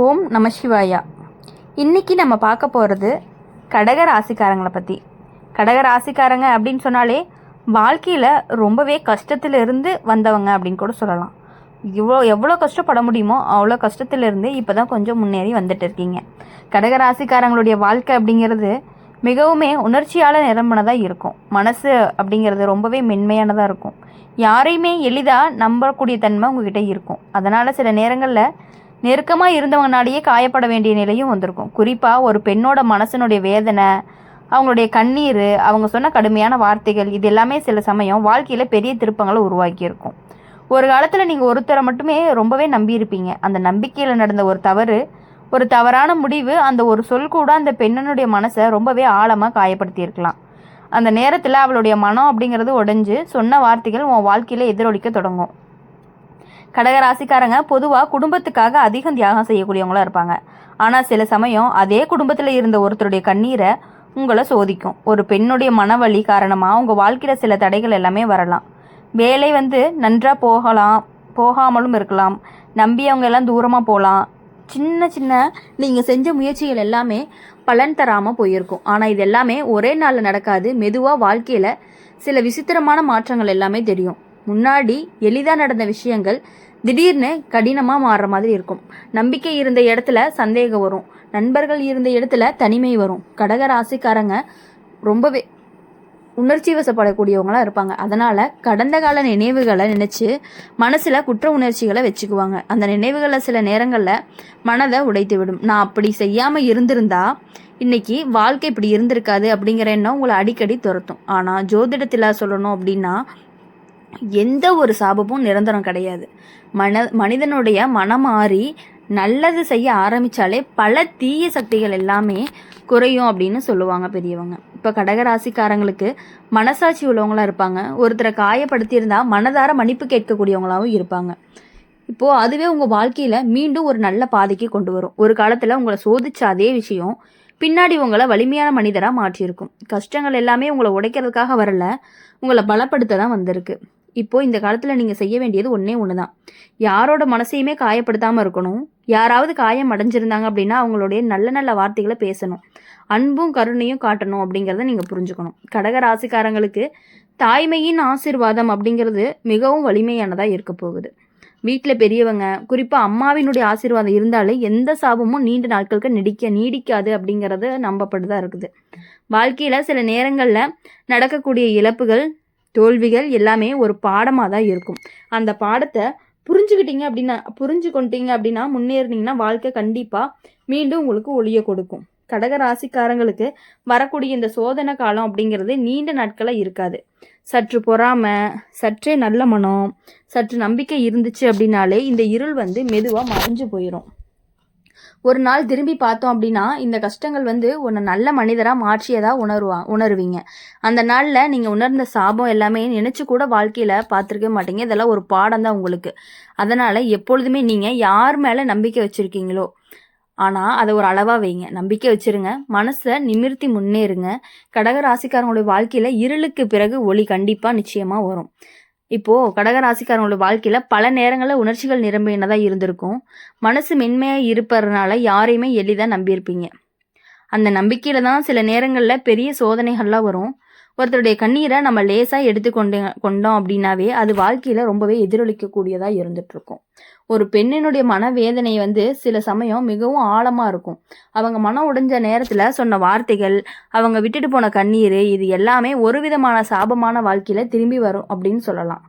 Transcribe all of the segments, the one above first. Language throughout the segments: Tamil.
ஓம் நம சிவாயா. இன்றைக்கி நம்ம பார்க்க போகிறது கடக ராசிக்காரங்களை பற்றி. கடக ராசிக்காரங்க அப்படின்னு சொன்னாலே வாழ்க்கையில் ரொம்பவே கஷ்டத்திலிருந்து வந்தவங்க அப்படின்னு கூட சொல்லலாம். எவ்வளோ கஷ்டப்பட முடியுமோ அவ்வளோ கஷ்டத்திலிருந்து இப்போ தான் கொஞ்சம் முன்னேறி வந்துட்டு இருக்கீங்க. கடக ராசிக்காரங்களுடைய வாழ்க்கை அப்படிங்கிறது மிகவுமே உணர்ச்சியால் நிரம்பினதாக இருக்கும். மனசு அப்படிங்கிறது ரொம்பவே மென்மையானதாக இருக்கும். யாரையுமே எளிதாக நம்பக்கூடிய தன்மை உங்ககிட்ட இருக்கும். அதனால் சில நேரங்களில் நெருக்கமாக இருந்தவங்கனாலேயே காயப்பட வேண்டிய நிலையும் வந்திருக்கும். குறிப்பாக ஒரு பெண்ணோட மனசனுடைய வேதனை, அவங்களுடைய கண்ணீர், அவங்க சொன்ன கடுமையான வார்த்தைகள், இது எல்லாமே சில சமயம் வாழ்க்கையில் பெரிய திருப்பங்களை உருவாக்கியிருக்கும். ஒரு காலத்தில் நீங்கள் ஒருத்தரை மட்டுமே ரொம்பவே நம்பியிருப்பீங்க. அந்த நம்பிக்கையில் நடந்த ஒரு தவறான முடிவு, அந்த ஒரு சொல் கூட அந்த பெண்ணனுடைய மனசை ரொம்பவே ஆழமாக காயப்படுத்தியிருக்கலாம். அந்த நேரத்தில் அவளுடைய மனம் அப்படிங்கிறது உடைஞ்சு சொன்ன வார்த்தைகள் உன் வாழ்க்கையில் எதிரொலிக்க தொடங்கும். கடகராசிக்காரங்க பொதுவாக குடும்பத்துக்காக அதிகம் தியாகம் செய்யக்கூடியவங்களாக இருப்பாங்க. ஆனால் சில சமயம் அதே குடும்பத்தில் இருந்த ஒருத்தருடைய கண்ணீரை உங்களை சோதிக்கும். ஒரு பெண்ணுடைய மனவலி காரணமாக உங்கள் வாழ்க்கையில் சில தடைகள் எல்லாமே வரலாம். வேலை நன்றாக போகாமலும் இருக்கலாம். நம்பியவங்க எல்லாம் தூரமாக போகலாம். சின்ன சின்ன நீங்கள் செஞ்ச முயற்சிகள் எல்லாமே பலன் தராமல் போயிருக்கும். ஆனால் இது எல்லாமே ஒரே நாளில் நடக்காது. மெதுவாக வாழ்க்கையில் சில விசித்திரமான மாற்றங்கள் எல்லாமே தெரியும். முன்னாடி எளிதாக நடந்த விஷயங்கள் திடீர்னு கடினமாக மாறுற மாதிரி இருக்கும். நம்பிக்கை இருந்த இடத்துல சந்தேகம் வரும். நண்பர்கள் இருந்த இடத்துல தனிமை வரும். கடக ராசிக்காரங்க ரொம்பவே உணர்ச்சி வசப்படக்கூடியவங்களாக இருப்பாங்க. அதனால் கடந்த கால நினைவுகளை நினச்சி மனசில் குற்ற உணர்ச்சிகளை வச்சுக்குவாங்க. அந்த நினைவுகளை சில நேரங்களில் மனதை உடைத்து விடும். நான் அப்படி செய்யாமல் இருந்திருந்தா இன்னைக்கு வாழ்க்கை இப்படி இருந்திருக்காது அப்படிங்கிற எண்ணம் உங்களை அடிக்கடி துரத்தும். ஆனால் ஜோதிடத்தில் சொல்லணும் அப்படின்னா எந்த ஒரு சாபமும் நிரந்தரம் கிடையாது. மனிதனுடைய மனம் மாறி நல்லது செய்ய ஆரம்பித்தாலே பல தீய சக்திகள் எல்லாமே குறையும் அப்படின்னு சொல்லுவாங்க பெரியவங்க. இப்போ கடகராசிக்காரங்களுக்கு மனசாட்சி உள்ளவங்களாக இருப்பாங்க. ஒருத்தரை காயப்படுத்தியிருந்தால் மனதார மன்னிப்பு கேட்கக்கூடியவங்களாகவும் இருப்பாங்க. இப்போது அதுவே உங்கள் வாழ்க்கையில் மீண்டும் ஒரு நல்ல பாதைக்கு கொண்டு வரும். ஒரு காலத்தில் உங்களை சோதிச்ச அதே விஷயம் பின்னாடி உங்களை வலிமையான மனிதராக மாற்றியிருக்கும். கஷ்டங்கள் எல்லாமே உங்களை உடைக்கிறதுக்காக வரல, உங்களை பலப்படுத்த தான் வந்திருக்கு. இப்போது இந்த காலத்தில் நீங்கள் செய்ய வேண்டியது ஒன்றே ஒன்று தான். யாரோட மனசையுமே காயப்படுத்தாமல் இருக்கணும். யாராவது காயம் அடைஞ்சிருந்தாங்க அப்படின்னா அவங்களுடைய நல்ல நல்ல வார்த்தைகளை பேசணும். அன்பும் கருணையும் காட்டணும் அப்படிங்கிறத நீங்கள் புரிஞ்சுக்கணும். கடக ராசிக்காரங்களுக்கு தாய்மையின் ஆசீர்வாதம் அப்படிங்கிறது மிகவும் வலிமையானதாக இருக்க போகுது. வீட்டில் பெரியவங்க, குறிப்பாக அம்மாவினுடைய ஆசீர்வாதம் இருந்தாலே எந்த சாபமும் நீண்ட நாட்களுக்கு நீடிக்காது அப்படிங்கிறது நம்பப்படுதான் இருக்குது. வாழ்க்கையில் சில நேரங்களில் நடக்கக்கூடிய இழப்புகள், தோல்விகள் எல்லாமே ஒரு பாடமாக தான் இருக்கும். அந்த பாடத்தை புரிஞ்சுக்கொண்டீங்க அப்படின்னா முன்னேறினீங்கன்னா வாழ்க்கை கண்டிப்பாக மீண்டும் உங்களுக்கு ஒளிய கொடுக்கும். கடக ராசிக்காரங்களுக்கு வரக்கூடிய இந்த சோதனை காலம் அப்படிங்கிறது நீண்ட நாட்களாக இருக்காது. சற்று பொறாமை, சற்றே நல்ல மனம், சற்று நம்பிக்கை இருந்துச்சு அப்படின்னாலே இந்த இருள் மெதுவாக மறைஞ்சு போயிடும். ஒரு நாள் திரும்பி பார்த்தோம் அப்படின்னா இந்த கஷ்டங்கள் உன்னை நல்ல மனிதராக மாற்றியதாக உணருவீங்க. அந்த நாளில் நீங்கள் உணர்ந்த சாபம் எல்லாமே நினச்சி கூட வாழ்க்கையில் பார்த்துருக்கவே மாட்டீங்க. இதெல்லாம் ஒரு பாடம் தான் உங்களுக்கு. அதனால் எப்பொழுதுமே நீங்கள் யார் மேலே நம்பிக்கை வச்சுருக்கீங்களோ ஆனால் அதை ஒரு அளவாக வைங்க. நம்பிக்கை வச்சுருங்க. மனசை நிமிர்த்தி முன்னேறுங்க. கடக ராசிக்காரங்களுடைய வாழ்க்கையில் இருளுக்கு பிறகு ஒளி கண்டிப்பாக நிச்சயமாக வரும். இப்போது கடகராசிக்காரங்களோட வாழ்க்கையில் பல நேரங்களில் உணர்ச்சிகள் நிரம்பினதாக இருந்திருக்கும். மனசு மென்மையாக இருப்பதுனால யாரையுமே எளிதாக நம்பியிருப்பீங்க. அந்த நம்பிக்கையில் தான் சில நேரங்களில் பெரிய சோதனைகள்லாம் வரும். ஒருத்தருடைய கண்ணீரை நம்ம லேசாக கொண்டோம் அப்படின்னாவே அது வாழ்க்கையில் ரொம்பவே எதிரொலிக்கக்கூடியதாக இருந்துகிட்ருக்கும். ஒரு பெண்ணினுடைய மனவேதனை சில சமயம் மிகவும் ஆழமாக இருக்கும். அவங்க மனம் உடைஞ்ச நேரத்தில் சொன்ன வார்த்தைகள், அவங்க விட்டுட்டு போன கண்ணீர், இது எல்லாமே ஒரு விதமான சாபமான வாழ்க்கையில் திரும்பி வரும் அப்படின்னு சொல்லலாம்.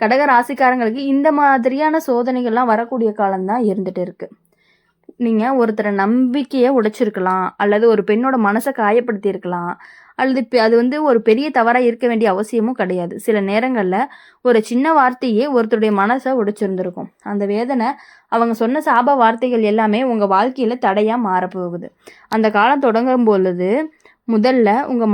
கடக ராசிக்காரங்களுக்கு இந்த மாதிரியான சோதனைகள்லாம் வரக்கூடிய காலம்தான் இருந்துகிட்டு இருக்குது. நீங்கள் ஒருத்தரை நம்பிக்கையை உடைச்சிருக்கலாம், அல்லது ஒரு பெண்ணோட மனசை காயப்படுத்தியிருக்கலாம், அல்லது அது ஒரு பெரிய தவறாக இருக்க வேண்டிய அவசியமும் கிடையாது. சில நேரங்களில் ஒரு சின்ன வார்த்தையே ஒருத்தருடைய மனசை உடைச்சிருந்துருக்கும். அந்த வேதனை, அவங்க சொன்ன சாப வார்த்தைகள் எல்லாமே உங்கள் வாழ்க்கையில் தடையாக மாறப்போகுது. அந்த காலம் தொடங்கும் பொழுது முதல்ல உங்கள்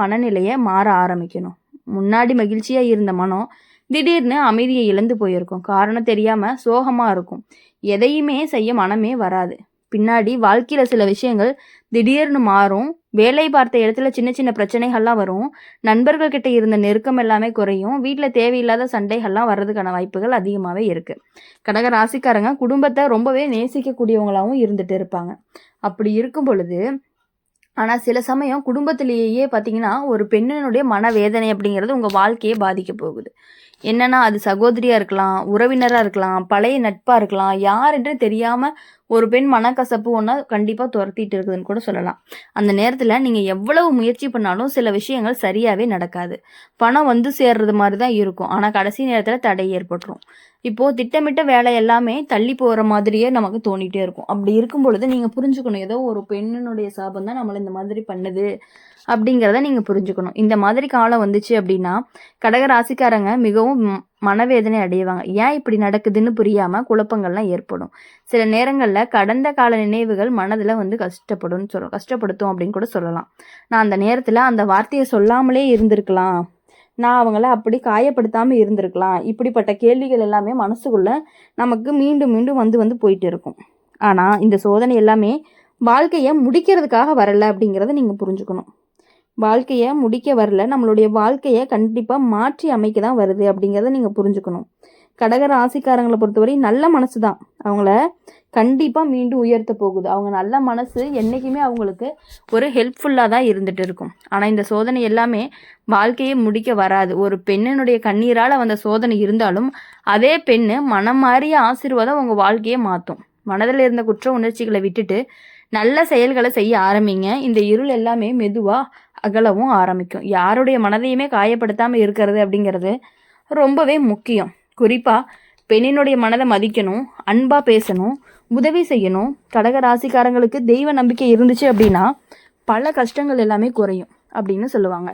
மனநிலையை மாற ஆரம்பிக்கணும். முன்னாடி மகிழ்ச்சியாக இருந்த மனம் திடீர்னு அமைதியை இழந்து போயிருக்கும். காரணம் தெரியாமல் சோகமாக இருக்கும். எதையுமே செய்ய மனமே வராது. பின்னாடி வாழ்க்கையில் சில விஷயங்கள் திடீர்னு மாறும். வேலை பார்த்த இடத்துல சின்ன சின்ன பிரச்சனைகள்லாம் வரும். நண்பர்கள் கிட்ட இருந்த நெருக்கம் எல்லாமே குறையும். வீட்டில் தேவையில்லாத சண்டைகள்லாம் வர்றதுக்கான வாய்ப்புகள் அதிகமாகவே இருக்குது. கடக ராசிக்காரங்க குடும்பத்தை ரொம்பவே நேசிக்கக்கூடியவங்களாகவும் இருந்துட்டு இருப்பாங்க. அப்படி இருக்கும் பொழுது ஆனால் சில சமயம் குடும்பத்திலேயே பார்த்தீங்கன்னா ஒரு பெண்ணினுடைய மனவேதனை அப்படிங்கிறது உங்கள் வாழ்க்கையை பாதிக்க போகுது. என்னன்னா அது சகோதரியாக இருக்கலாம், உறவினராக இருக்கலாம், பழைய நட்பாக இருக்கலாம், யாருன்னு தெரியாமல் ஒரு பெண் மனக்கசப்பு ஒன்றா கண்டிப்பாக துரத்திட்டு இருக்குதுன்னு கூட சொல்லலாம். அந்த நேரத்தில் நீங்கள் எவ்வளவு முயற்சி பண்ணாலும் சில விஷயங்கள் சரியாகவே நடக்காது. பணம் வந்து சேர்றது மாதிரி தான் இருக்கும், ஆனால் கடைசி நேரத்தில் தடை ஏற்பட்டுரும். இப்போது திட்டமிட்ட வேலை எல்லாமே தள்ளி போகிற மாதிரியே நமக்கு தோணிகிட்டே இருக்கும். அப்படி இருக்கும் பொழுது நீங்கள் புரிஞ்சுக்கணும், ஏதோ ஒரு பெண்ணினுடைய சாபம் தான் நம்மளை இந்த மாதிரி பண்ணுது அப்படிங்கிறத நீங்கள் புரிஞ்சுக்கணும். இந்த மாதிரி காலம் வந்துச்சு அப்படின்னா கடக ராசிக்காரங்க மிகவும் மனவேதனை அடைவாங்க. ஏன் இப்படி நடக்குதுன்னு புரியாமல் குழப்பங்கள்லாம் ஏற்படும். சில நேரங்களில் கடந்த கால நினைவுகள் மனதில் வந்து கஷ்டப்படுத்தும் அப்படின்னு கூட சொல்லலாம். நான் அந்த நேரத்தில் அந்த வார்த்தையை சொல்லாமலே இருந்திருக்கலாம், நான் அவங்கள அப்படி காயப்படுத்தாமல் இருந்திருக்கலாம், இப்படிப்பட்ட கேள்விகள் எல்லாமே மனசுக்குள்ளே நமக்கு மீண்டும் மீண்டும் வந்து போயிட்டு இருக்கும். ஆனால் இந்த சோதனை எல்லாமே வாழ்க்கையை முடிக்கிறதுக்காக வரலை அப்படிங்கிறத நீங்கள் புரிஞ்சுக்கணும். வாழ்க்கையை முடிக்க வரல, நம்மளுடைய வாழ்க்கையை கண்டிப்பாக மாற்றி அமைக்க தான் வருது அப்படிங்கிறத நீங்கள் புரிஞ்சுக்கணும். கடக ராசிக்காரங்களை பொறுத்தவரை நல்ல மனசு தான் அவங்கள கண்டிப்பாக மீண்டும் உயர்த்த போகுது. அவங்க நல்ல மனசு என்றைக்குமே அவங்களுக்கு ஒரு ஹெல்ப்ஃபுல்லாக தான் இருந்துகிட்டு இருக்கும். ஆனால் இந்த சோதனை எல்லாமே வாழ்க்கையை முடிக்க வராது. ஒரு பெண்ணினுடைய கண்ணீரால் வந்த சோதனை இருந்தாலும் அதே பெண்ணு மனம் மாறிய ஆசீர்வாதம் உங்கள் வாழ்க்கையை மாற்றும். மனதில் இருந்த குற்ற உணர்ச்சிகளை விட்டுட்டு நல்ல செயல்களை செய்ய ஆரம்பிங்க. இந்த இருள் எல்லாமே மெதுவாக அகலவும் ஆரம்பிக்கும். யாருடைய மனதையுமே காயப்படுத்தாமல் இருக்கிறது அப்படிங்கிறது ரொம்பவே முக்கியம். குறிப்பாக பெண்ணினுடைய மனதை மதிக்கணும், அன்பாக பேசணும், உதவி செய்யணும். கடக ராசிக்காரங்களுக்கு தெய்வ நம்பிக்கை இருந்துச்சு அப்படின்னா பல கஷ்டங்கள் எல்லாமே குறையும் அப்படின்னு சொல்லுவாங்க.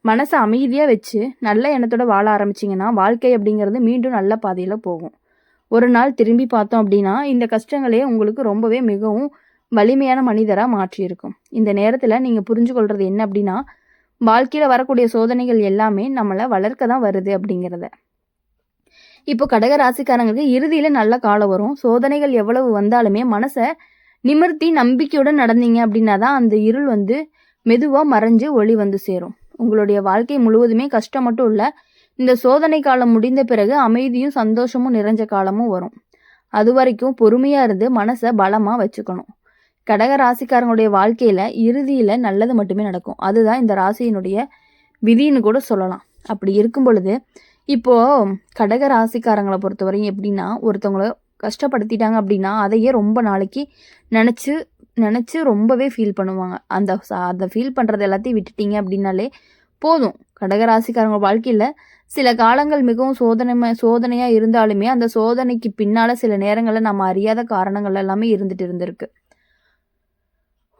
மனசை அமைதியாக வச்சு நல்ல எண்ணத்தோட வாழ ஆரம்பிச்சிங்கன்னா வாழ்க்கை அப்படிங்கிறது மீண்டும் நல்ல பாதையில் போகும். ஒரு நாள் திரும்பி பார்த்தோம் அப்படின்னா இந்த கஷ்டங்களே உங்களுக்கு ரொம்பவே மிகவும் வலிமையான மனிதராக மாற்றியிருக்கும். இந்த நேரத்தில் நீங்கள் புரிஞ்சு கொள்வது என்ன அப்படின்னா வாழ்க்கையில் வரக்கூடிய சோதனைகள் எல்லாமே நம்மளை வளர்க்க தான் வருது அப்படிங்கிறத. இப்போ கடக ராசிக்காரங்களுக்கு இறுதியில் நல்ல காலம் வரும். சோதனைகள் எவ்வளவு வந்தாலுமே மனசை நிமிர்த்தி நம்பிக்கையுடன் நடந்தீங்க அப்படின்னா தான் அந்த இருள் வந்து மெதுவாக மறைஞ்சு ஒளி வந்து சேரும். உங்களுடைய வாழ்க்கை முழுவதுமே கஷ்டம் மட்டும் இல்லை, இந்த சோதனை காலம் முடிந்த பிறகு அமைதியும் சந்தோஷமும் நிறைஞ்ச காலமும் வரும். அது வரைக்கும் பொறுமையாக இருந்து மனசை பலமாக வச்சுக்கணும். கடக ராசிக்காரங்களுடைய வாழ்க்கையில் இறுதியில் நல்லது மட்டுமே நடக்கும். அதுதான் இந்த ராசியினுடைய விதின்னு கூட சொல்லலாம். அப்படி இருக்கும் பொழுது இப்போது கடக ராசிக்காரங்களை பொறுத்தவரையும் எப்படின்னா ஒருத்தவங்கள கஷ்டப்படுத்திட்டாங்க அப்படின்னா அதையே ரொம்ப நாளைக்கு நினச்சி ரொம்பவே ஃபீல் பண்ணுவாங்க. அதை ஃபீல் பண்ணுறது எல்லாத்தையும் விட்டுட்டீங்க அப்படின்னாலே போதும். கடகராசிக்காரங்க வாழ்க்கையில் சில காலங்கள் மிகவும் சோதனையாக இருந்தாலுமே அந்த சோதனைக்கு பின்னால் சில நேரங்களில் நம்ம அறியாத காரணங்கள் எல்லாமே இருந்திருக்கு.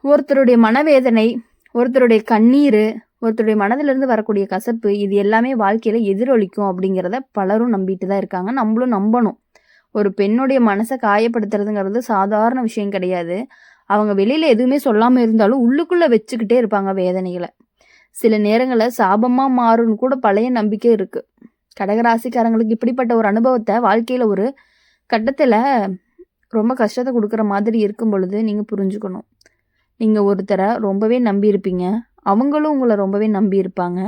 ஒருத்தருடைய மனவேதனை, ஒருத்தருடைய கண்ணீர், ஒருத்தருடைய மனதிலிருந்து வரக்கூடிய கசப்பு, இது எல்லாமே வாழ்க்கையில் எதிரொலிக்கும் அப்படிங்கிறத பலரும் நம்பிட்டு தான் இருக்காங்க. நம்மளும் நம்பணும். ஒரு பெண்ணுடைய மனசை காயப்படுத்துறதுங்கிறது சாதாரண விஷயம் கிடையாது. அவங்க வெளியில் எதுவுமே சொல்லாமல் இருந்தாலும் உள்ளுக்குள்ளே வச்சுக்கிட்டே இருப்பாங்க வேதனைகளை. சில நேரங்களில் சாபமாக மாறும்னு கூட பழைய நம்பிக்கை இருக்குது. கடகராசிக்காரங்களுக்கு இப்படிப்பட்ட ஒரு அனுபவத்தை வாழ்க்கையில் ஒரு கட்டத்தில் ரொம்ப கஷ்டத்தை கொடுக்குற மாதிரி இருக்கும் பொழுது நீங்கள் புரிஞ்சுக்கணும். நீங்கள் ஒருத்தரை ரொம்பவே நம்பியிருப்பீங்க, அவங்களும் உங்களை ரொம்பவே நம்பியிருப்பாங்க.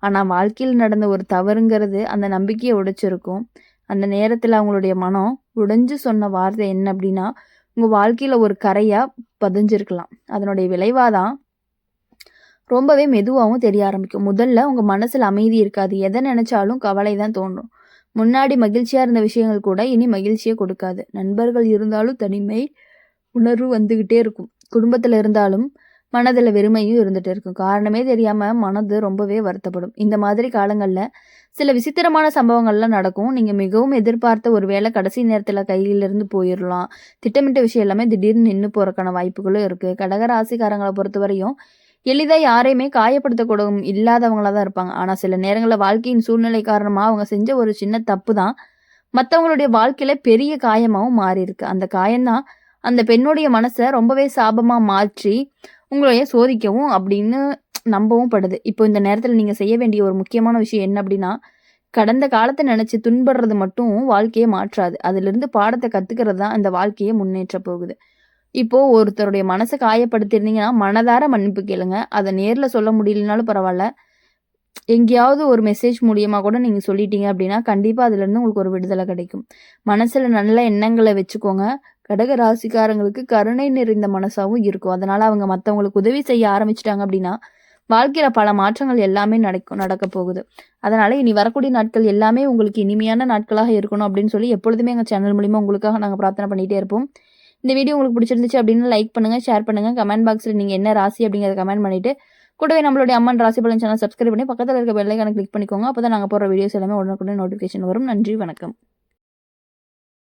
ஆனால் வாழ்க்கையில் நடந்த ஒரு தவறுங்கிறது அந்த நம்பிக்கையை உடைச்சிருக்கும். அந்த நேரத்தில் அவங்களுடைய மனம் உடைஞ்சு சொன்ன வார்த்தை என்ன அப்படின்னா உங்கள் வாழ்க்கையில் ஒரு கரையாக பதிஞ்சிருக்கலாம். அதனுடைய விளைவாக தான் ரொம்பவே மெதுவாகவும் தெரிய ஆரம்பிக்கும். முதல்ல உங்கள் மனசில் அமைதி இருக்காது. எதை நினச்சாலும் கவலை தான் தோன்றும். முன்னாடி மகிழ்ச்சியாக இருந்த விஷயங்கள் கூட இனி மகிழ்ச்சியை கொடுக்காது. நண்பர்கள் இருந்தாலும் தனிமை உணர்வு வந்துக்கிட்டே இருக்கும். குடும்பத்தில் இருந்தாலும் மனதில் வெறுமையும் இருந்துகிட்டே இருக்கும். காரணமே தெரியாமல் மனது ரொம்பவே வருத்தப்படும். இந்த மாதிரி காலங்களில் சில விசித்திரமான சம்பவங்கள்லாம் நடக்கும். நீங்கள் மிகவும் எதிர்பார்த்த ஒரு வேளை கடைசி நேரத்தில் கையிலிருந்து போயிடலாம். திட்டமிட்ட விஷயம் எல்லாமே திடீர்னு நின்று போகிறக்கான வாய்ப்புகளும் இருக்குது. கடகராசிக்காரங்களை பொறுத்தவரையும் எளிதாக யாரையுமே காயப்படுத்தக்கூட இல்லாதவங்களாக தான் இருப்பாங்க. ஆனால் சில நேரங்களில் வாழ்க்கையின் சூழ்நிலை காரணமாக அவங்க செஞ்ச ஒரு சின்ன தப்பு தான் மற்றவங்களுடைய வாழ்க்கையில் பெரிய காயமாகவும் மாறி இருக்கு. அந்த காயம்தான் அந்த பெண்ணுடைய மனசை ரொம்பவே சாபமாக மாற்றி உங்களைய சோதிக்கவும் அப்படின்னு நம்பவும் படுது. இப்போ இந்த நேரத்தில் நீங்கள் செய்ய வேண்டிய ஒரு முக்கியமான விஷயம் என்ன அப்படின்னா கடந்த காலத்தை நினச்சி துன்படுறது மட்டும் வாழ்க்கையை மாற்றாது. அதிலிருந்து பாடத்தை கற்றுக்கிறது தான் இந்த வாழ்க்கையை முன்னேற்ற போகுது. இப்போது ஒருத்தருடைய மனசை காயப்படுத்தியிருந்தீங்கன்னா மனதார மன்னிப்பு கேளுங்க. அதை நேரில் சொல்ல முடியலனாலும் பரவாயில்ல. எங்கேயாவது ஒரு மெசேஜ் மூலியமாக கூட நீங்கள் சொல்லிட்டீங்க அப்படின்னா கண்டிப்பாக அதுலேருந்து உங்களுக்கு ஒரு விடுதலை கிடைக்கும். மனசில் நல்ல எண்ணங்களை வச்சுக்கோங்க. கடக ராசிக்காரங்களுக்கு கருணை நிறைந்த மனசாகவும் இருக்கும். அதனால் அவங்க மற்றவங்களுக்கு உதவி செய்ய ஆரம்பிச்சிட்டாங்க அப்படின்னா வாழ்க்கையில் பல மாற்றங்கள் எல்லாமே நடக்க போகுது. அதனால் இனி வரக்கூடிய நாட்கள் எல்லாமே உங்களுக்கு இனிமையான நாட்களாக இருக்கணும் அப்படின்னு சொல்லி எப்பொழுதுமே எங்கள் சேனல் மூலிமா உங்களுக்காக நாங்கள் பிரார்த்தனை பண்ணிகிட்டே இருப்போம். இந்த வீடியோ உங்களுக்கு பிடிச்சிருந்துச்சு அப்படின்னு லைக் பண்ணுங்கள், ஷேர் பண்ணுங்கள். கமெண்ட் பாக்ஸில் நீங்கள் என்ன ராசி அப்படிங்கிறத கமெண்ட் பண்ணிவிட்டு கூடவே நம்மளுடைய அம்மன் ராசி பலன் சேனல் சப்ஸ்கிரைப் பண்ணி பக்கத்தில் இருக்க பெல் ஐகானை கிளிக் பண்ணிக்கோங்க. அப்போ தான் நாங்கள் போடுற வீடியோஸ் எல்லாமே உடனுக்குடன் நோட்டிஃபிகேஷன் வரும். நன்றி, வணக்கம்.